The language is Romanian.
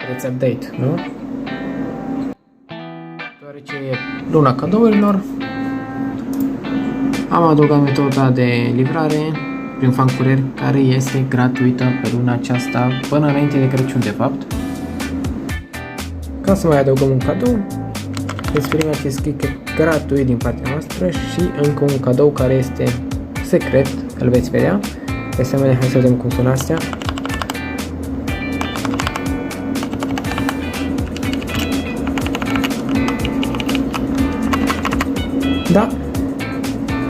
preț update, nu? Deoarece e luna cadourilor, am adăugat metoda de livrare prin fan curier, care este gratuită pe luna aceasta, până înainte de Crăciun, de fapt. Ca să mai adăugăm un cadou, veți primi acest sticker gratuit din partea noastră și încă un cadou care este secret, îl veți vedea. De asemenea, hai să vedem cum sună astea. Da,